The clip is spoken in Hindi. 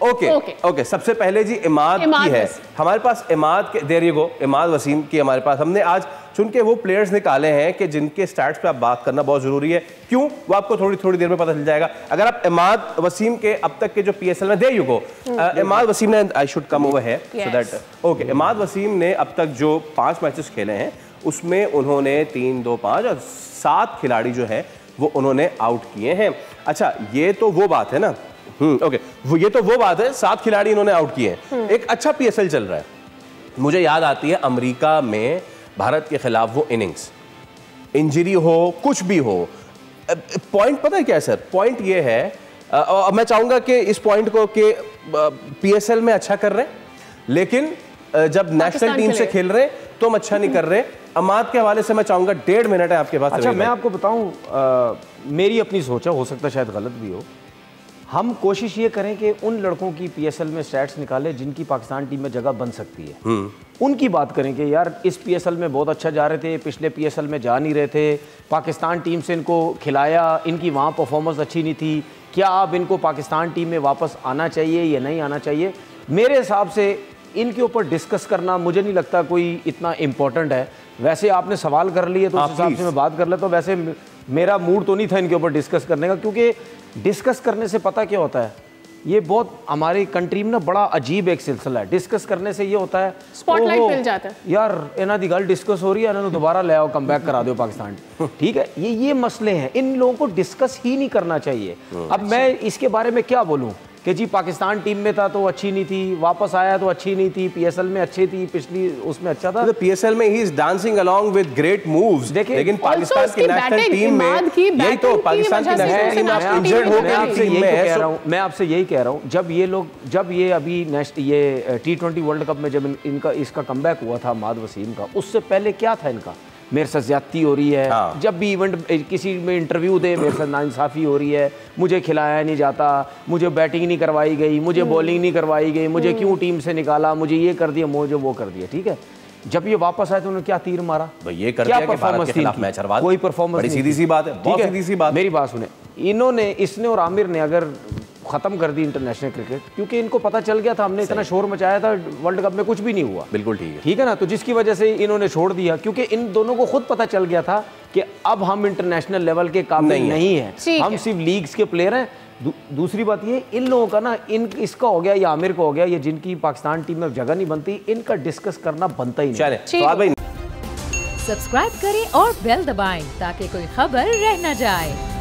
ओके सबसे पहले जी इमाद की है हमारे पास। इमाद के there you go, Imad Wasim की हमारे पास। हमने आज चुन के वो प्लेयर्स निकाले हैं कि जिनके स्टैट्स पे आप बात करना बहुत जरूरी है। क्यों, वो आपको थोड़ी देर में पता चल जाएगा। अगर आप इमाद वसीम के अब तक के जो पीएसएल में, there you go, Imad Wasim ने, I should come over here so that okay, Imad Wasim ने अब तक जो 5 मैचेस खेले हैं उसमें उन्होंने 3-2-5 और 7 खिलाड़ी जो है वो उन्होंने आउट किए हैं। अच्छा, ये तो वो बात है ना, ओके, ये तो वो बात है, 7 खिलाड़ी इन्होंने आउट किए हैं। एक अच्छा पीएसएल चल रहा है। मुझे याद आती है अमेरिका में भारत के खिलाफ वो इनिंग्स, इंजरी हो कुछ भी हो, पॉइंट पता है क्या है सर, पॉइंट ये है, और मैं चाहूंगा कि इस पॉइंट को कि पीएसएल में अच्छा कर रहे हैं, लेकिन जब नेशनल टीम से खेल रहे हैं तो हम अच्छा नहीं कर रहे। अमाद के हवाले से मैं चाहूंगा 1.5 मिनट है आपके पास। अच्छा, मैं आपको बताऊं, मेरी अपनी सोच है, हो सकता है शायद गलत भी हो। हम कोशिश ये करें कि उन लड़कों की पीएसएल में स्टैट्स निकालें जिनकी पाकिस्तान टीम में जगह बन सकती है। उनकी बात करें कि यार इस पीएसएल में बहुत अच्छा जा रहे थे, पिछले पीएसएल में जा नहीं रहे थे, पाकिस्तान टीम से इनको खिलाया, इनकी वहाँ परफॉर्मेंस अच्छी नहीं थी, क्या अब इनको पाकिस्तान टीम में वापस आना चाहिए या नहीं आना चाहिए? मेरे हिसाब से इनके ऊपर डिस्कस करना मुझे नहीं लगता कोई इतना इम्पोर्टेंट है। वैसे आपने सवाल कर लिए तो उस हिसाब से मैं बात कर लेता हूँ। वैसे मेरा मूड तो नहीं था इनके ऊपर डिस्कस करने का, क्योंकि डिस्कस करने से पता क्या होता है, ये बहुत हमारी कंट्री में ना बड़ा अजीब एक सिलसिला है। डिस्कस करने से ये होता है स्पॉटलाइट मिल जाता है, यार इन्हों की गल डिस्कस हो रही है, इन्होंने दोबारा ले आओ, कम बैक करा दो पाकिस्तान। ठीक है, ये मसले हैं, इन लोगों को डिस्कस ही नहीं करना चाहिए। अब मैं इसके बारे में क्या बोलूँ कि जी पाकिस्तान टीम में था तो अच्छी नहीं थी, वापस आया तो अच्छी नहीं थी, पीएसएल में अच्छी थी, पिछली उसमें अच्छा था। तो पीएसएल में he is dancing along with great moves, लेकिन पाकिस्तान की नेशनल टीम में यही तो, पाकिस्तान की नेशनल टीम इंजर्ड हो गई। मैं आपसे यही कह रहा हूं, जब ये अभी ये T20 वर्ल्ड कप में जब इसका कमबैक हुआ था अमाद वसीम का, उससे पहले क्या था इनका, मेरे साथ ज्यादती हो रही है। हाँ। जब भी इवेंट किसी में इंटरव्यू दे मेरे साथ नाइंसाफ़ी हो रही है, मुझे खिलाया नहीं जाता, मुझे बैटिंग नहीं करवाई गई, मुझे बॉलिंग नहीं करवाई गई, मुझे क्यों टीम से निकाला, मुझे ये कर दिया, मुझे वो कर दिया। ठीक है, जब ये वापस आए तो उन्होंने क्या तीर मारा, ये कर दिया, क्या परफॉर्मेंस थी, कोई परफॉर्मेंस नहीं, सीधी सी बात है, बहुत सीधी सी बात। मेरी बात सुने, इसने और आमिर ने अगर खत्म कर दी इंटरनेशनल क्रिकेट, क्योंकि इनको पता चल गया था, हमने इतना शोर मचाया था, वर्ल्ड कप में कुछ भी नहीं हुआ। बिल्कुल ठीक है ना, तो जिसकी वजह से इन्होंने छोड़ दिया, क्योंकि इन दोनों को खुद पता चल गया था कि अब हम इंटरनेशनल लेवल के काबिल नहीं है, हम सिर्फ लीग्स के प्लेयर हैं। दूसरी बात ये, इन लोगों का ना, इसका हो गया या आमिर का हो गया, ये जिनकी पाकिस्तान टीम में जगह नहीं बनती, इनका डिस्कस करना बनता ही नहीं। सब्सक्राइब करें और बेल दबाएं ताकि कोई खबर रह न जाए।